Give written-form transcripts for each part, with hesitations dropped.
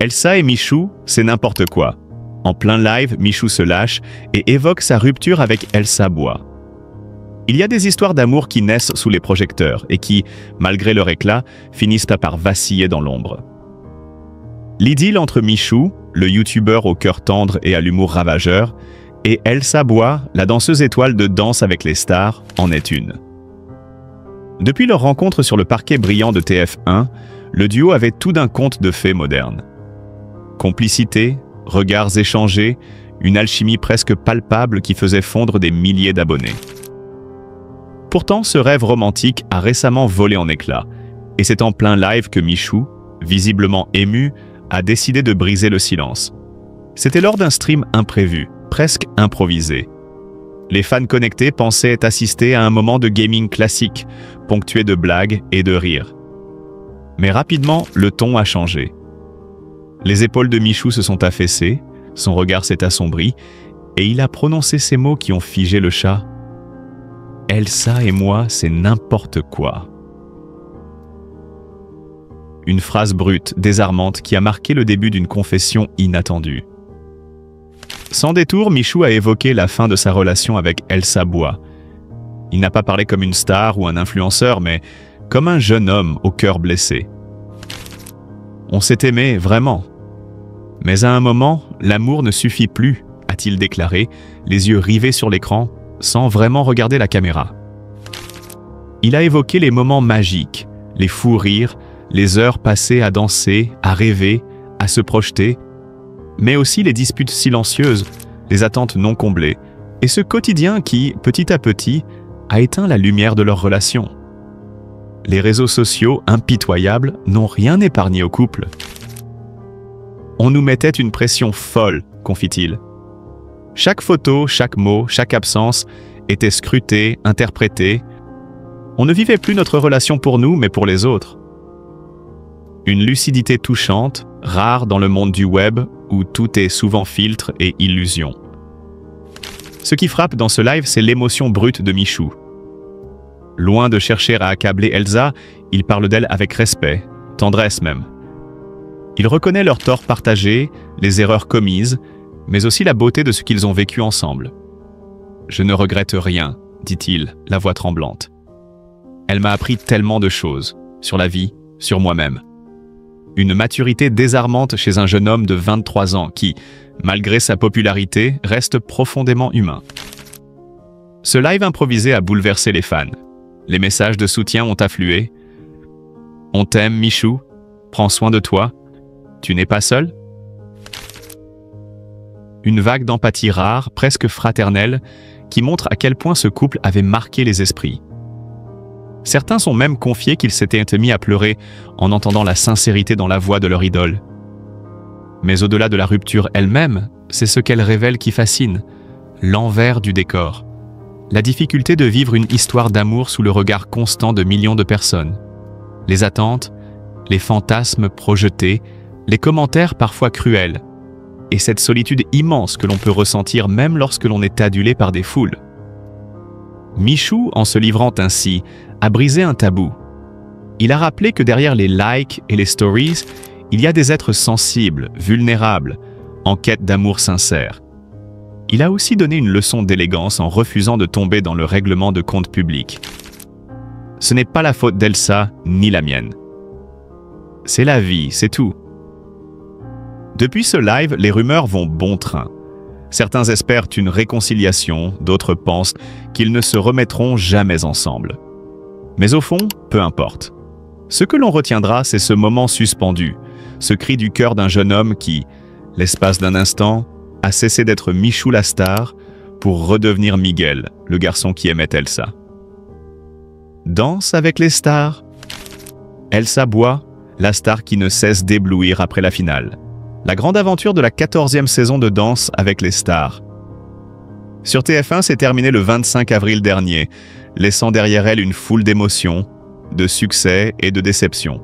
Elsa et Michou, c'est n'importe quoi. En plein live, Michou se lâche et évoque sa rupture avec Elsa Bois. Il y a des histoires d'amour qui naissent sous les projecteurs et qui, malgré leur éclat, finissent par vaciller dans l'ombre. L'idylle entre Michou, le youtubeur au cœur tendre et à l'humour ravageur, et Elsa Bois, la danseuse étoile de Danse avec les stars, en est une. Depuis leur rencontre sur le parquet brillant de TF1, le duo avait tout d'un conte de fées moderne. Complicité, regards échangés, une alchimie presque palpable qui faisait fondre des milliers d'abonnés. Pourtant, ce rêve romantique a récemment volé en éclats, et c'est en plein live que Michou, visiblement ému, a décidé de briser le silence. C'était lors d'un stream imprévu, presque improvisé. Les fans connectés pensaient assister à un moment de gaming classique, ponctué de blagues et de rires. Mais rapidement, le ton a changé. Les épaules de Michou se sont affaissées, son regard s'est assombri, et il a prononcé ces mots qui ont figé le chat. « Elsa et moi, c'est n'importe quoi. » Une phrase brute, désarmante, qui a marqué le début d'une confession inattendue. Sans détour, Michou a évoqué la fin de sa relation avec Elsa Bois. Il n'a pas parlé comme une star ou un influenceur, mais comme un jeune homme au cœur blessé. On s'est aimé, vraiment. Mais à un moment, l'amour ne suffit plus, a-t-il déclaré, les yeux rivés sur l'écran, sans vraiment regarder la caméra. Il a évoqué les moments magiques, les fous rires, les heures passées à danser, à rêver, à se projeter, mais aussi les disputes silencieuses, les attentes non comblées, et ce quotidien qui, petit à petit, a éteint la lumière de leur relation. Les réseaux sociaux, impitoyables, n'ont rien épargné au couple. On nous mettait une pression folle, confie-t-il. Chaque photo, chaque mot, chaque absence était scrutée, interprétée. On ne vivait plus notre relation pour nous, mais pour les autres. Une lucidité touchante, rare dans le monde du web, où tout est souvent filtre et illusion. Ce qui frappe dans ce live, c'est l'émotion brute de Michou. Loin de chercher à accabler Elsa, il parle d'elle avec respect, tendresse même. Il reconnaît leurs torts partagés, les erreurs commises, mais aussi la beauté de ce qu'ils ont vécu ensemble. « Je ne regrette rien, dit-il, la voix tremblante. Elle m'a appris tellement de choses, sur la vie, sur moi-même. Une maturité désarmante chez un jeune homme de 23 ans qui, malgré sa popularité, reste profondément humain. » Ce live improvisé a bouleversé les fans. Les messages de soutien ont afflué. « On t'aime, Michou. Prends soin de toi. Tu n'es pas seul ?» Une vague d'empathie rare, presque fraternelle, qui montre à quel point ce couple avait marqué les esprits. Certains sont même confiés qu'ils s'étaient mis à pleurer en entendant la sincérité dans la voix de leur idole. Mais au-delà de la rupture elle-même, c'est ce qu'elle révèle qui fascine, l'envers du décor. La difficulté de vivre une histoire d'amour sous le regard constant de millions de personnes. Les attentes, les fantasmes projetés, les commentaires parfois cruels, et cette solitude immense que l'on peut ressentir même lorsque l'on est adulé par des foules. Michou, en se livrant ainsi, a brisé un tabou. Il a rappelé que derrière les likes et les stories, il y a des êtres sensibles, vulnérables, en quête d'amour sincère. Il a aussi donné une leçon d'élégance en refusant de tomber dans le règlement de compte public. Ce n'est pas la faute d'Elsa ni la mienne. C'est la vie, c'est tout. Depuis ce live, les rumeurs vont bon train. Certains espèrent une réconciliation, d'autres pensent qu'ils ne se remettront jamais ensemble. Mais au fond, peu importe. Ce que l'on retiendra, c'est ce moment suspendu, ce cri du cœur d'un jeune homme qui, l'espace d'un instant, a cessé d'être Michou la star pour redevenir Miguel, le garçon qui aimait Elsa. Danse avec les stars. Elsa Bois, la star qui ne cesse d'éblouir après la finale. La grande aventure de la 14e saison de Danse avec les stars. Sur TF1, c'est terminé le 25 avril dernier, laissant derrière elle une foule d'émotions, de succès et de déceptions.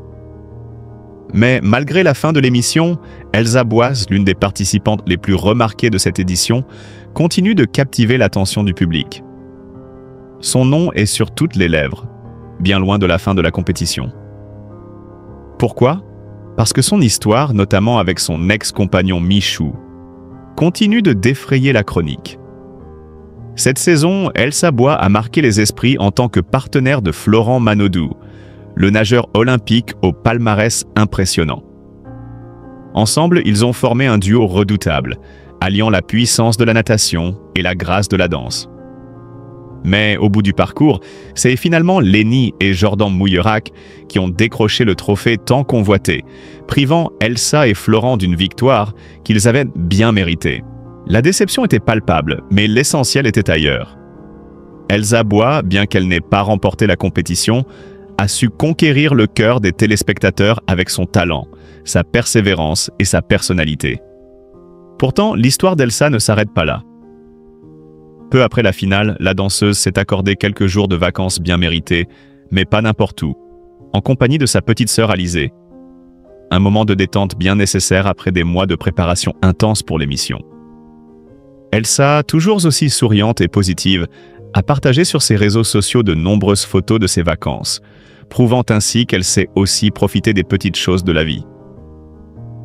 Mais malgré la fin de l'émission, Elsa Bois, l'une des participantes les plus remarquées de cette édition, continue de captiver l'attention du public. Son nom est sur toutes les lèvres, bien loin de la fin de la compétition. Pourquoi ? Parce que son histoire, notamment avec son ex-compagnon Michou, continue de défrayer la chronique. Cette saison, Elsa Bois a marqué les esprits en tant que partenaire de Florent Manodou, le nageur olympique au palmarès impressionnant. Ensemble, ils ont formé un duo redoutable, alliant la puissance de la natation et la grâce de la danse. Mais au bout du parcours, c'est finalement Lénie et Jordan Mouillerac qui ont décroché le trophée tant convoité, privant Elsa et Florent d'une victoire qu'ils avaient bien méritée. La déception était palpable, mais l'essentiel était ailleurs. Elsa Bois, bien qu'elle n'ait pas remporté la compétition, a su conquérir le cœur des téléspectateurs avec son talent, sa persévérance et sa personnalité. Pourtant, l'histoire d'Elsa ne s'arrête pas là. Peu après la finale, la danseuse s'est accordée quelques jours de vacances bien méritées, mais pas n'importe où, en compagnie de sa petite sœur Alizée. Un moment de détente bien nécessaire après des mois de préparation intense pour l'émission. Elsa, toujours aussi souriante et positive, a partagé sur ses réseaux sociaux de nombreuses photos de ses vacances, prouvant ainsi qu'elle sait aussi profiter des petites choses de la vie.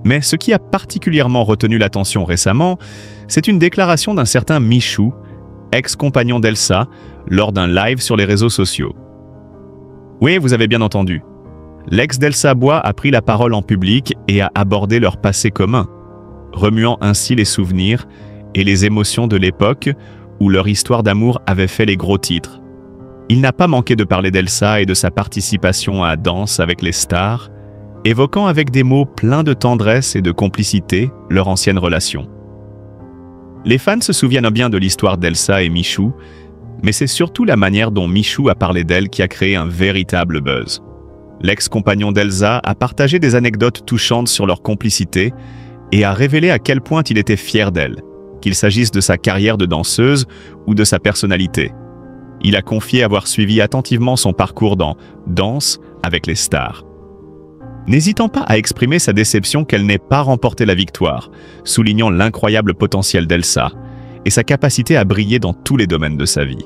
Mais ce qui a particulièrement retenu l'attention récemment, c'est une déclaration d'un certain Michou, ex-compagnon d'Elsa, lors d'un live sur les réseaux sociaux. Oui, vous avez bien entendu. L'ex d'Elsa Bois a pris la parole en public et a abordé leur passé commun, remuant ainsi les souvenirs et les émotions de l'époque où leur histoire d'amour avait fait les gros titres. Il n'a pas manqué de parler d'Elsa et de sa participation à Danse avec les stars, évoquant avec des mots pleins de tendresse et de complicité leur ancienne relation. Les fans se souviennent bien de l'histoire d'Elsa et Michou, mais c'est surtout la manière dont Michou a parlé d'elle qui a créé un véritable buzz. L'ex-compagnon d'Elsa a partagé des anecdotes touchantes sur leur complicité et a révélé à quel point il était fier d'elle, qu'il s'agisse de sa carrière de danseuse ou de sa personnalité. Il a confié avoir suivi attentivement son parcours dans Danse avec les stars, n'hésitant pas à exprimer sa déception qu'elle n'ait pas remporté la victoire, soulignant l'incroyable potentiel d'Elsa et sa capacité à briller dans tous les domaines de sa vie.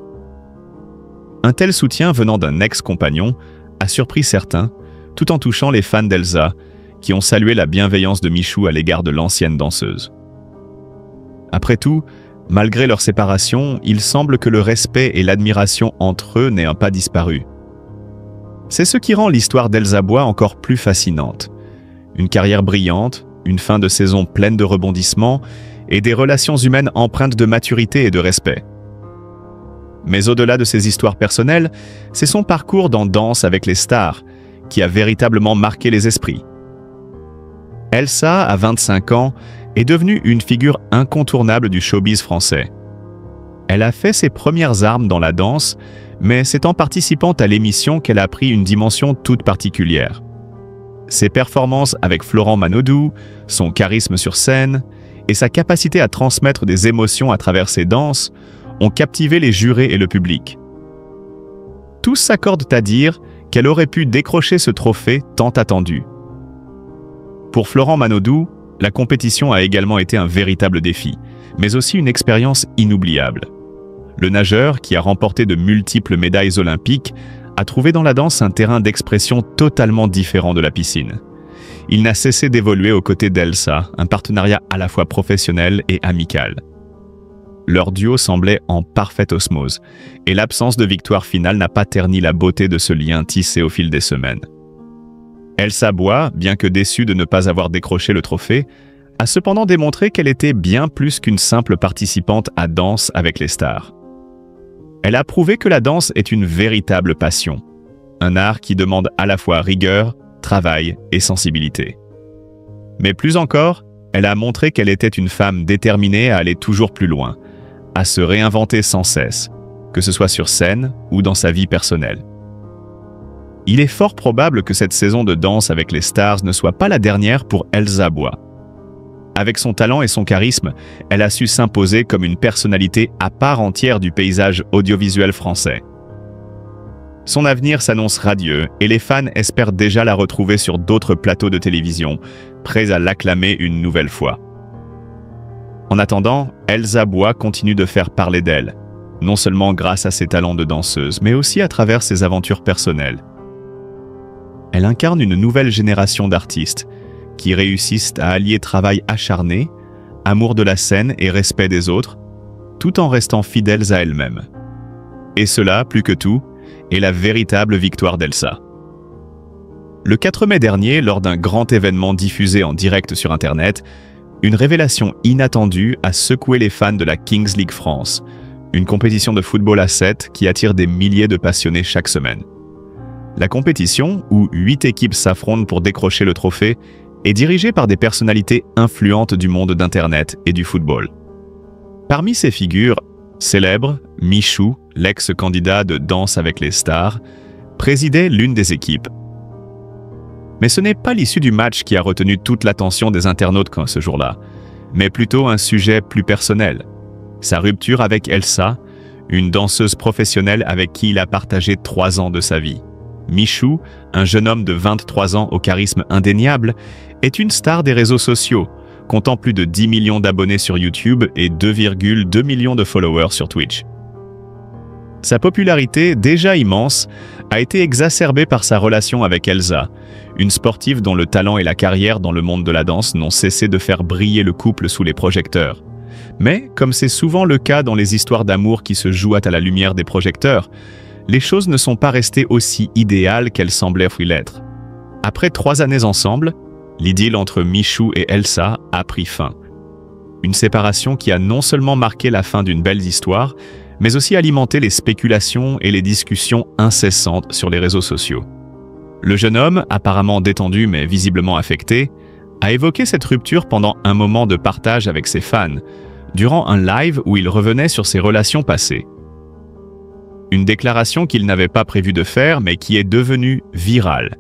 Un tel soutien venant d'un ex-compagnon a surpris certains, tout en touchant les fans d'Elsa, qui ont salué la bienveillance de Michou à l'égard de l'ancienne danseuse. Après tout, malgré leur séparation, il semble que le respect et l'admiration entre eux n'aient pas disparu. C'est ce qui rend l'histoire d'Elsa Bois encore plus fascinante. Une carrière brillante, une fin de saison pleine de rebondissements et des relations humaines empreintes de maturité et de respect. Mais au-delà de ses histoires personnelles, c'est son parcours dans Danse avec les stars qui a véritablement marqué les esprits. Elsa, à 25 ans, est devenue une figure incontournable du showbiz français. Elle a fait ses premières armes dans la danse, mais c'est en participant à l'émission qu'elle a pris une dimension toute particulière. Ses performances avec Florent Manodou, son charisme sur scène et sa capacité à transmettre des émotions à travers ses danses ont captivé les jurés et le public. Tous s'accordent à dire qu'elle aurait pu décrocher ce trophée tant attendu. Pour Florent Manodou, la compétition a également été un véritable défi, mais aussi une expérience inoubliable. Le nageur, qui a remporté de multiples médailles olympiques, a trouvé dans la danse un terrain d'expression totalement différent de la piscine. Il n'a cessé d'évoluer aux côtés d'Elsa, un partenariat à la fois professionnel et amical. Leur duo semblait en parfaite osmose, et l'absence de victoire finale n'a pas terni la beauté de ce lien tissé au fil des semaines. Elsa Bois, bien que déçue de ne pas avoir décroché le trophée, a cependant démontré qu'elle était bien plus qu'une simple participante à Danse avec les stars. Elle a prouvé que la danse est une véritable passion, un art qui demande à la fois rigueur, travail et sensibilité. Mais plus encore, elle a montré qu'elle était une femme déterminée à aller toujours plus loin, à se réinventer sans cesse, que ce soit sur scène ou dans sa vie personnelle. Il est fort probable que cette saison de Danse avec les stars ne soit pas la dernière pour Elsa Bois. Avec son talent et son charisme, elle a su s'imposer comme une personnalité à part entière du paysage audiovisuel français. Son avenir s'annonce radieux et les fans espèrent déjà la retrouver sur d'autres plateaux de télévision, prêts à l'acclamer une nouvelle fois. En attendant, Elsa Bois continue de faire parler d'elle, non seulement grâce à ses talents de danseuse, mais aussi à travers ses aventures personnelles. Elle incarne une nouvelle génération d'artistes qui réussissent à allier travail acharné, amour de la scène et respect des autres, tout en restant fidèles à elles-mêmes. Et cela, plus que tout, est la véritable victoire d'Elsa. Le 4 mai dernier, lors d'un grand événement diffusé en direct sur Internet, une révélation inattendue a secoué les fans de la Kings League France, une compétition de football à 7 qui attire des milliers de passionnés chaque semaine. La compétition, où 8 équipes s'affrontent pour décrocher le trophée, est dirigée par des personnalités influentes du monde d'Internet et du football. Parmi ces figures célèbres, Michou, l'ex-candidat de Danse avec les stars, présidait l'une des équipes. Mais ce n'est pas l'issue du match qui a retenu toute l'attention des internautes ce jour-là, mais plutôt un sujet plus personnel. Sa rupture avec Elsa, une danseuse professionnelle avec qui il a partagé 3 ans de sa vie. Michou, un jeune homme de 23 ans au charisme indéniable, est une star des réseaux sociaux, comptant plus de 10 millions d'abonnés sur YouTube et 2,2 millions de followers sur Twitch. Sa popularité, déjà immense, a été exacerbée par sa relation avec Elsa, une sportive dont le talent et la carrière dans le monde de la danse n'ont cessé de faire briller le couple sous les projecteurs. Mais, comme c'est souvent le cas dans les histoires d'amour qui se jouent à la lumière des projecteurs, les choses ne sont pas restées aussi idéales qu'elles semblaient l'être. Après 3 années ensemble, l'idylle entre Michou et Elsa a pris fin. Une séparation qui a non seulement marqué la fin d'une belle histoire, mais aussi alimenté les spéculations et les discussions incessantes sur les réseaux sociaux. Le jeune homme, apparemment détendu mais visiblement affecté, a évoqué cette rupture pendant un moment de partage avec ses fans, durant un live où il revenait sur ses relations passées. Une déclaration qu'il n'avait pas prévu de faire mais qui est devenue virale,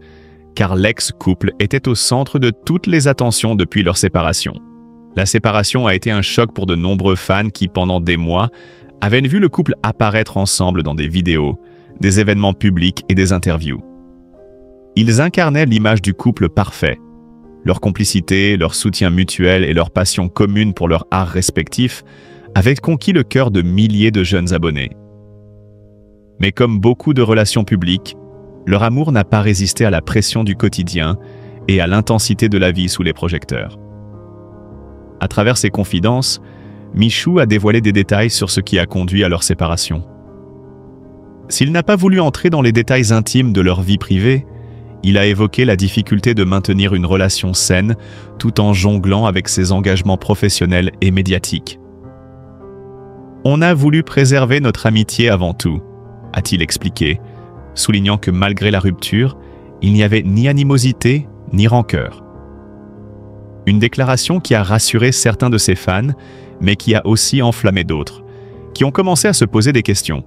car l'ex-couple était au centre de toutes les attentions depuis leur séparation. La séparation a été un choc pour de nombreux fans qui, pendant des mois, avaient vu le couple apparaître ensemble dans des vidéos, des événements publics et des interviews. Ils incarnaient l'image du couple parfait. Leur complicité, leur soutien mutuel et leur passion commune pour leur art respectif avaient conquis le cœur de milliers de jeunes abonnés. Mais comme beaucoup de relations publiques, leur amour n'a pas résisté à la pression du quotidien et à l'intensité de la vie sous les projecteurs. À travers ses confidences, Michou a dévoilé des détails sur ce qui a conduit à leur séparation. S'il n'a pas voulu entrer dans les détails intimes de leur vie privée, il a évoqué la difficulté de maintenir une relation saine tout en jonglant avec ses engagements professionnels et médiatiques. « On a voulu préserver notre amitié avant tout », a-t-il expliqué, soulignant que malgré la rupture, il n'y avait ni animosité ni rancœur. Une déclaration qui a rassuré certains de ses fans, mais qui a aussi enflammé d'autres, qui ont commencé à se poser des questions.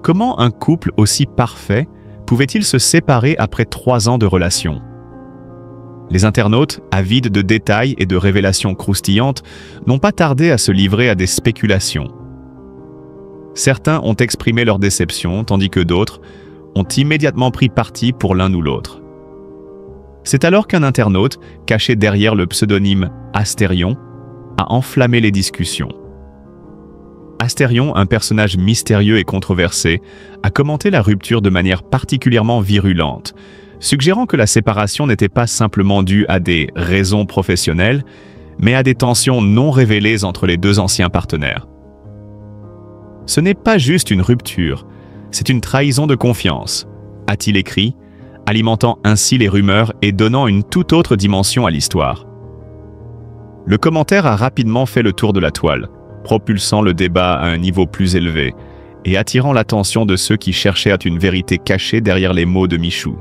Comment un couple aussi parfait pouvait-il se séparer après 3 ans de relation? Les internautes, avides de détails et de révélations croustillantes, n'ont pas tardé à se livrer à des spéculations. Certains ont exprimé leur déception, tandis que d'autres ont immédiatement pris parti pour l'un ou l'autre. C'est alors qu'un internaute, caché derrière le pseudonyme Astérion, a enflammé les discussions. Astérion, un personnage mystérieux et controversé, a commenté la rupture de manière particulièrement virulente, suggérant que la séparation n'était pas simplement due à des raisons professionnelles, mais à des tensions non révélées entre les 2 anciens partenaires. Ce n'est pas juste une rupture, c'est une trahison de confiance, a-t-il écrit, alimentant ainsi les rumeurs et donnant une toute autre dimension à l'histoire. Le commentaire a rapidement fait le tour de la toile, propulsant le débat à un niveau plus élevé et attirant l'attention de ceux qui cherchaient une vérité cachée derrière les mots de Michou.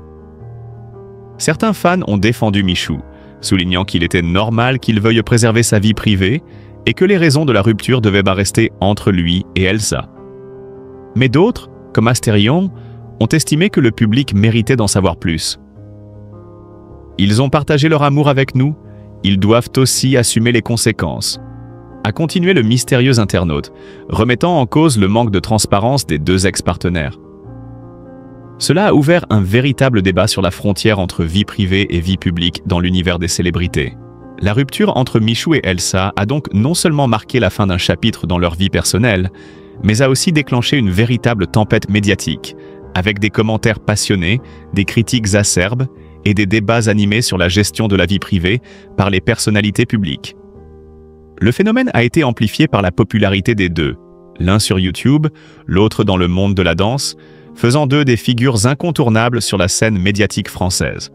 Certains fans ont défendu Michou, soulignant qu'il était normal qu'il veuille préserver sa vie privée et que les raisons de la rupture devaient rester entre lui et Elsa. Mais d'autres, comme Astérion, ont estimé que le public méritait d'en savoir plus. Ils ont partagé leur amour avec nous, ils doivent aussi assumer les conséquences, a continué le mystérieux internaute, remettant en cause le manque de transparence des 2 ex-partenaires. Cela a ouvert un véritable débat sur la frontière entre vie privée et vie publique dans l'univers des célébrités. La rupture entre Michou et Elsa a donc non seulement marqué la fin d'un chapitre dans leur vie personnelle, mais a aussi déclenché une véritable tempête médiatique, avec des commentaires passionnés, des critiques acerbes et des débats animés sur la gestion de la vie privée par les personnalités publiques. Le phénomène a été amplifié par la popularité des deux, l'un sur YouTube, l'autre dans le monde de la danse, faisant d'eux des figures incontournables sur la scène médiatique française.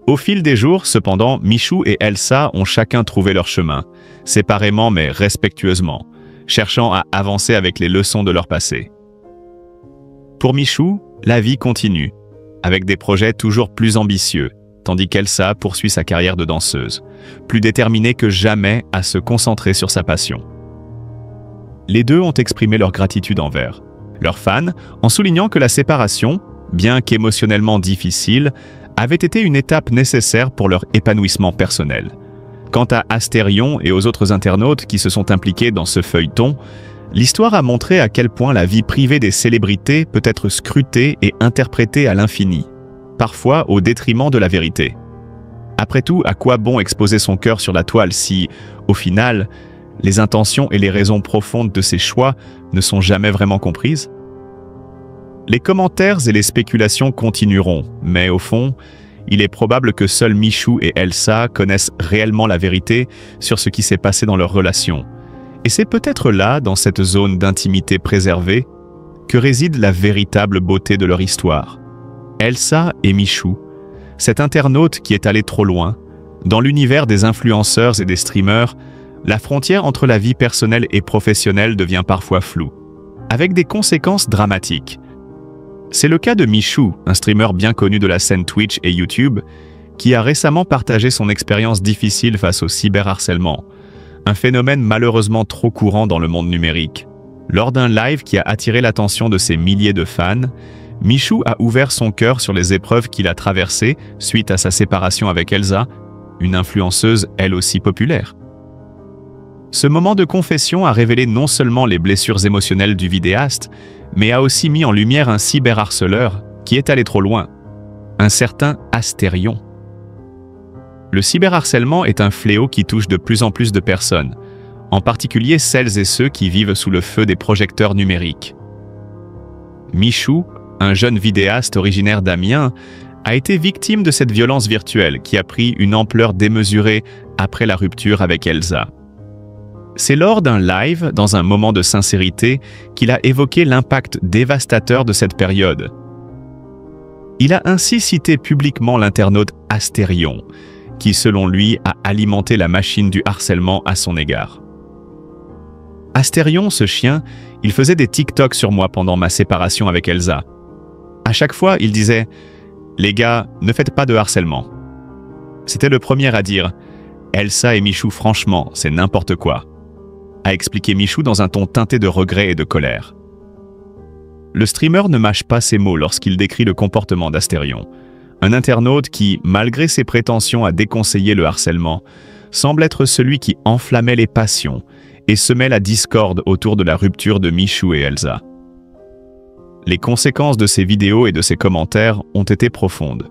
Au fil des jours, cependant, Michou et Elsa ont chacun trouvé leur chemin, séparément mais respectueusement, cherchant à avancer avec les leçons de leur passé. Pour Michou, la vie continue, avec des projets toujours plus ambitieux, tandis qu'Elsa poursuit sa carrière de danseuse, plus déterminée que jamais à se concentrer sur sa passion. Les deux ont exprimé leur gratitude envers leurs fans en soulignant que la séparation, bien qu'émotionnellement difficile, avait été une étape nécessaire pour leur épanouissement personnel. Quant à Astérion et aux autres internautes qui se sont impliqués dans ce feuilleton, l'histoire a montré à quel point la vie privée des célébrités peut être scrutée et interprétée à l'infini, parfois au détriment de la vérité. Après tout, à quoi bon exposer son cœur sur la toile si, au final, les intentions et les raisons profondes de ses choix ne sont jamais vraiment comprises? Les commentaires et les spéculations continueront, mais au fond, il est probable que seuls Michou et Elsa connaissent réellement la vérité sur ce qui s'est passé dans leur relation. Et c'est peut-être là, dans cette zone d'intimité préservée, que réside la véritable beauté de leur histoire. Elsa et Michou, cet internaute qui est allé trop loin, dans l'univers des influenceurs et des streamers, la frontière entre la vie personnelle et professionnelle devient parfois floue, avec des conséquences dramatiques. C'est le cas de Michou, un streamer bien connu de la scène Twitch et YouTube, qui a récemment partagé son expérience difficile face au cyberharcèlement, un phénomène malheureusement trop courant dans le monde numérique. Lors d'un live qui a attiré l'attention de ses milliers de fans, Michou a ouvert son cœur sur les épreuves qu'il a traversées suite à sa séparation avec Elsa, une influenceuse elle aussi populaire. Ce moment de confession a révélé non seulement les blessures émotionnelles du vidéaste, mais a aussi mis en lumière un cyberharceleur qui est allé trop loin, un certain Astérion. Le cyberharcèlement est un fléau qui touche de plus en plus de personnes, en particulier celles et ceux qui vivent sous le feu des projecteurs numériques. Michou, un jeune vidéaste originaire d'Amiens, a été victime de cette violence virtuelle qui a pris une ampleur démesurée après la rupture avec Elsa. C'est lors d'un live, dans un moment de sincérité, qu'il a évoqué l'impact dévastateur de cette période. Il a ainsi cité publiquement l'internaute Astérion, qui selon lui a alimenté la machine du harcèlement à son égard. Astérion, ce chien, il faisait des TikTok sur moi pendant ma séparation avec Elsa. À chaque fois, il disait « Les gars, ne faites pas de harcèlement ». C'était le premier à dire « Elsa et Michou, franchement, c'est n'importe quoi », a expliqué Michou dans un ton teinté de regret et de colère. Le streamer ne mâche pas ses mots lorsqu'il décrit le comportement d'Astérion, un internaute qui, malgré ses prétentions à déconseiller le harcèlement, semble être celui qui enflammait les passions et semait la discorde autour de la rupture de Michou et Elsa. Les conséquences de ces vidéos et de ces commentaires ont été profondes.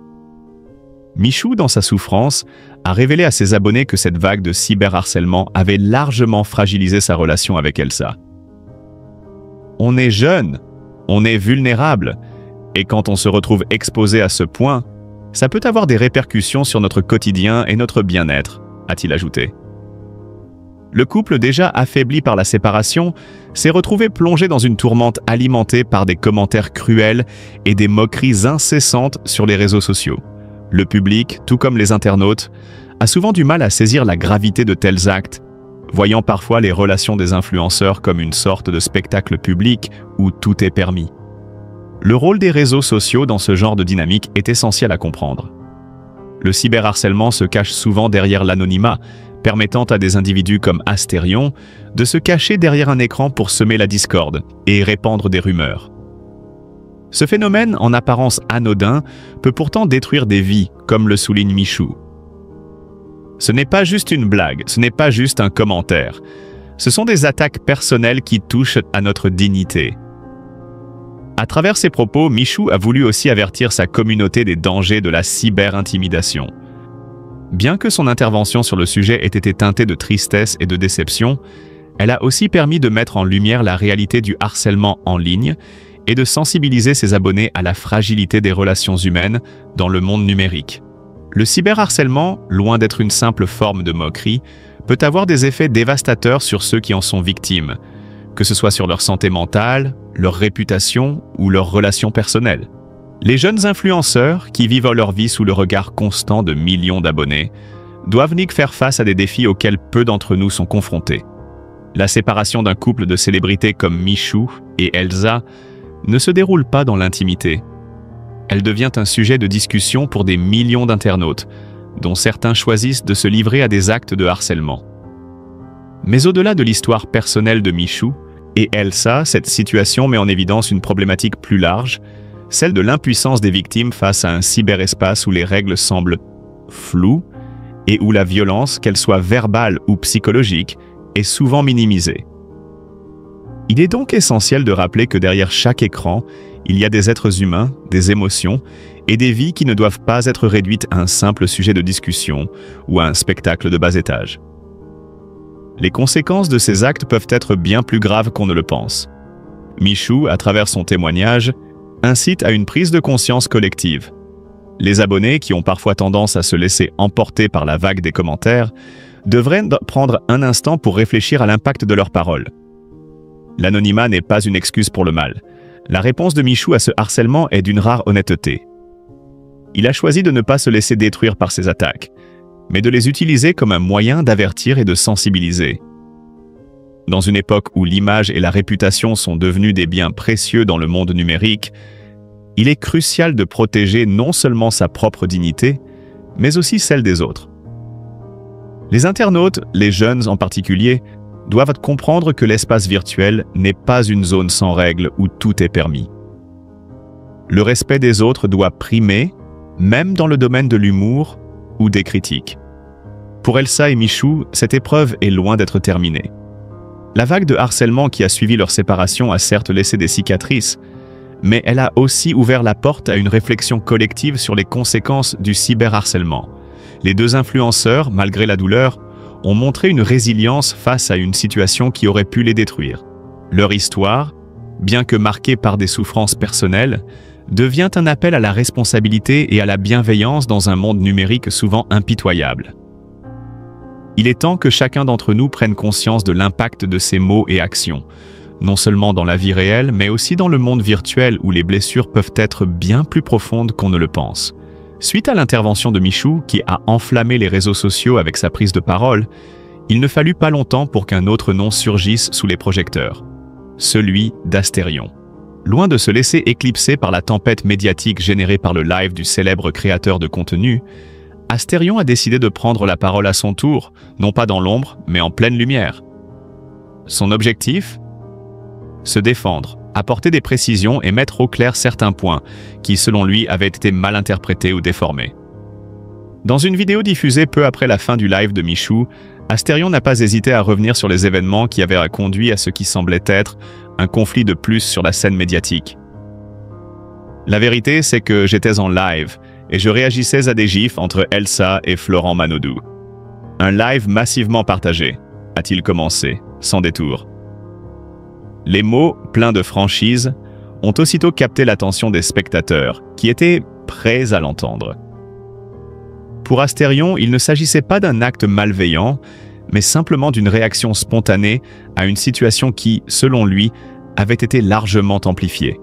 Michou, dans sa souffrance, a révélé à ses abonnés que cette vague de cyberharcèlement avait largement fragilisé sa relation avec Elsa. On est jeune, on est vulnérable, et quand on se retrouve exposé à ce point, ça peut avoir des répercussions sur notre quotidien et notre bien-être, a-t-il ajouté. Le couple, déjà affaibli par la séparation, s'est retrouvé plongé dans une tourmente alimentée par des commentaires cruels et des moqueries incessantes sur les réseaux sociaux. Le public, tout comme les internautes, a souvent du mal à saisir la gravité de tels actes, voyant parfois les relations des influenceurs comme une sorte de spectacle public où tout est permis. Le rôle des réseaux sociaux dans ce genre de dynamique est essentiel à comprendre. Le cyberharcèlement se cache souvent derrière l'anonymat, permettant à des individus comme Astérion de se cacher derrière un écran pour semer la discorde et répandre des rumeurs. Ce phénomène, en apparence anodin, peut pourtant détruire des vies, comme le souligne Michou. Ce n'est pas juste une blague, ce n'est pas juste un commentaire. Ce sont des attaques personnelles qui touchent à notre dignité. À travers ses propos, Michou a voulu aussi avertir sa communauté des dangers de la cyber-intimidation. Bien que son intervention sur le sujet ait été teintée de tristesse et de déception, elle a aussi permis de mettre en lumière la réalité du harcèlement en ligne et de sensibiliser ses abonnés à la fragilité des relations humaines dans le monde numérique. Le cyberharcèlement, loin d'être une simple forme de moquerie, peut avoir des effets dévastateurs sur ceux qui en sont victimes, que ce soit sur leur santé mentale, leur réputation ou leurs relations personnelles. Les jeunes influenceurs, qui vivent leur vie sous le regard constant de millions d'abonnés, doivent faire face à des défis auxquels peu d'entre nous sont confrontés. La séparation d'un couple de célébrités comme Michou et Elsa ne se déroule pas dans l'intimité. Elle devient un sujet de discussion pour des millions d'internautes, dont certains choisissent de se livrer à des actes de harcèlement. Mais au-delà de l'histoire personnelle de Michou et Elsa, cette situation met en évidence une problématique plus large, celle de l'impuissance des victimes face à un cyberespace où les règles semblent floues et où la violence, qu'elle soit verbale ou psychologique, est souvent minimisée. Il est donc essentiel de rappeler que derrière chaque écran, il y a des êtres humains, des émotions et des vies qui ne doivent pas être réduites à un simple sujet de discussion ou à un spectacle de bas étage. Les conséquences de ces actes peuvent être bien plus graves qu'on ne le pense. Michou, à travers son témoignage, incite à une prise de conscience collective. Les abonnés, qui ont parfois tendance à se laisser emporter par la vague des commentaires, devraient prendre un instant pour réfléchir à l'impact de leurs paroles. L'anonymat n'est pas une excuse pour le mal. La réponse de Michou à ce harcèlement est d'une rare honnêteté. Il a choisi de ne pas se laisser détruire par ces attaques, mais de les utiliser comme un moyen d'avertir et de sensibiliser. Dans une époque où l'image et la réputation sont devenus des biens précieux dans le monde numérique, il est crucial de protéger non seulement sa propre dignité, mais aussi celle des autres. Les internautes, les jeunes en particulier, doivent comprendre que l'espace virtuel n'est pas une zone sans règles où tout est permis. Le respect des autres doit primer, même dans le domaine de l'humour ou des critiques. Pour Elsa et Michou, cette épreuve est loin d'être terminée. La vague de harcèlement qui a suivi leur séparation a certes laissé des cicatrices, mais elle a aussi ouvert la porte à une réflexion collective sur les conséquences du cyberharcèlement. Les deux influenceurs, malgré la douleur, ont montré une résilience face à une situation qui aurait pu les détruire. Leur histoire, bien que marquée par des souffrances personnelles, devient un appel à la responsabilité et à la bienveillance dans un monde numérique souvent impitoyable. Il est temps que chacun d'entre nous prenne conscience de l'impact de ses mots et actions, non seulement dans la vie réelle, mais aussi dans le monde virtuel où les blessures peuvent être bien plus profondes qu'on ne le pense. Suite à l'intervention de Michou, qui a enflammé les réseaux sociaux avec sa prise de parole, il ne fallut pas longtemps pour qu'un autre nom surgisse sous les projecteurs, celui d'Astérion. Loin de se laisser éclipser par la tempête médiatique générée par le live du célèbre créateur de contenu, Astérion a décidé de prendre la parole à son tour, non pas dans l'ombre, mais en pleine lumière. Son objectif ? Se défendre, apporter des précisions et mettre au clair certains points qui, selon lui, avaient été mal interprétés ou déformés. Dans une vidéo diffusée peu après la fin du live de Michou, Astérion n'a pas hésité à revenir sur les événements qui avaient conduit à ce qui semblait être un conflit de plus sur la scène médiatique. La vérité, c'est que j'étais en live et je réagissais à des gifs entre Elsa et Florent Manodou. Un live massivement partagé, a-t-il commencé, sans détour. Les mots, pleins de franchise, ont aussitôt capté l'attention des spectateurs, qui étaient prêts à l'entendre. Pour Astérion, il ne s'agissait pas d'un acte malveillant, mais simplement d'une réaction spontanée à une situation qui, selon lui, avait été largement amplifiée.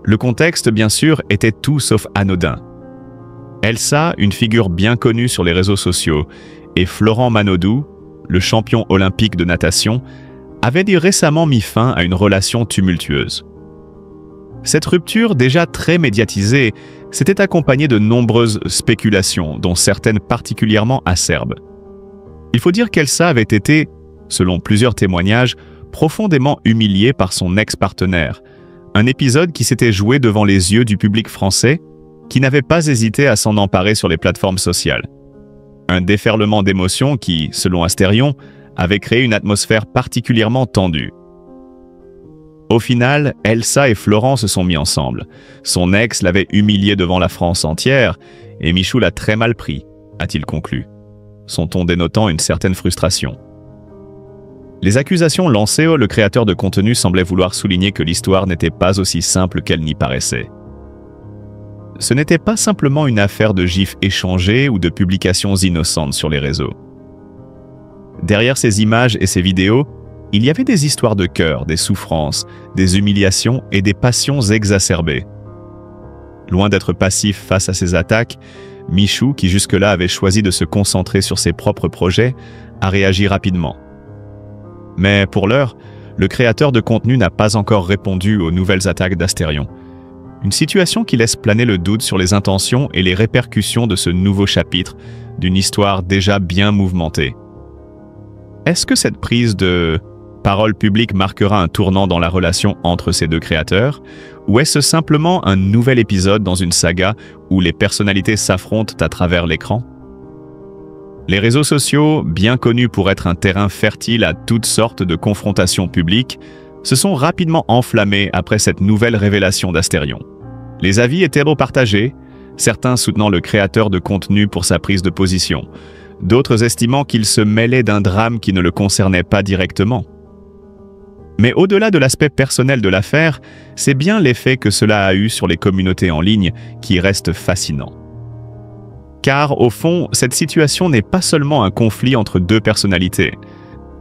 Le contexte, bien sûr, était tout sauf anodin. Elsa, une figure bien connue sur les réseaux sociaux, et Florent Manodou, le champion olympique de natation, avaient récemment mis fin à une relation tumultueuse. Cette rupture, déjà très médiatisée, s'était accompagnée de nombreuses spéculations, dont certaines particulièrement acerbes. Il faut dire qu'Elsa avait été, selon plusieurs témoignages, profondément humiliée par son ex-partenaire, un épisode qui s'était joué devant les yeux du public français, qui n'avait pas hésité à s'en emparer sur les plateformes sociales. Un déferlement d'émotions qui, selon Astérion, avait créé une atmosphère particulièrement tendue. Au final, Elsa et Florent se sont mis ensemble. Son ex l'avait humilié devant la France entière, et Michou l'a très mal pris, a-t-il conclu, son ton dénotant une certaine frustration. Les accusations lancées, le créateur de contenu semblait vouloir souligner que l'histoire n'était pas aussi simple qu'elle n'y paraissait. Ce n'était pas simplement une affaire de gifs échangés ou de publications innocentes sur les réseaux. Derrière ces images et ces vidéos, il y avait des histoires de cœur, des souffrances, des humiliations et des passions exacerbées. Loin d'être passif face à ces attaques, Michou, qui jusque-là avait choisi de se concentrer sur ses propres projets, a réagi rapidement. Mais pour l'heure, le créateur de contenu n'a pas encore répondu aux nouvelles attaques d'Astérion. Une situation qui laisse planer le doute sur les intentions et les répercussions de ce nouveau chapitre d'une histoire déjà bien mouvementée. Est-ce que cette prise de parole publique marquera un tournant dans la relation entre ces deux créateurs, ou est-ce simplement un nouvel épisode dans une saga où les personnalités s'affrontent à travers l'écran? Les réseaux sociaux, bien connus pour être un terrain fertile à toutes sortes de confrontations publiques, se sont rapidement enflammés après cette nouvelle révélation d'Astérion. Les avis étaient partagés, certains soutenant le créateur de contenu pour sa prise de position, d'autres estimant qu'il se mêlait d'un drame qui ne le concernait pas directement. Mais au-delà de l'aspect personnel de l'affaire, c'est bien l'effet que cela a eu sur les communautés en ligne qui reste fascinant. Car, au fond, cette situation n'est pas seulement un conflit entre deux personnalités.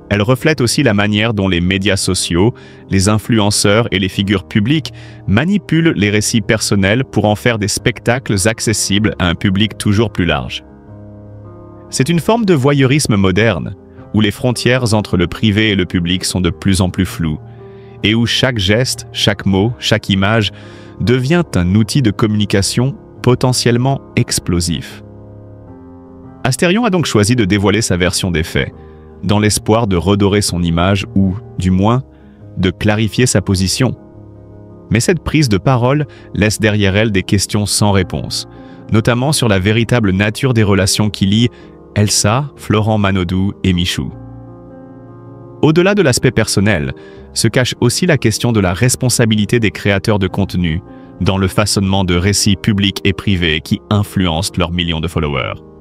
Elle reflète aussi la manière dont les médias sociaux, les influenceurs et les figures publiques manipulent les récits personnels pour en faire des spectacles accessibles à un public toujours plus large. C'est une forme de voyeurisme moderne, où les frontières entre le privé et le public sont de plus en plus floues, et où chaque geste, chaque mot, chaque image devient un outil de communication potentiellement explosif. Astérion a donc choisi de dévoiler sa version des faits, dans l'espoir de redorer son image ou, du moins, de clarifier sa position. Mais cette prise de parole laisse derrière elle des questions sans réponse, notamment sur la véritable nature des relations qui lient Elsa, Florent Manodou et Michou. Au-delà de l'aspect personnel, se cache aussi la question de la responsabilité des créateurs de contenu dans le façonnement de récits publics et privés qui influencent leurs millions de followers.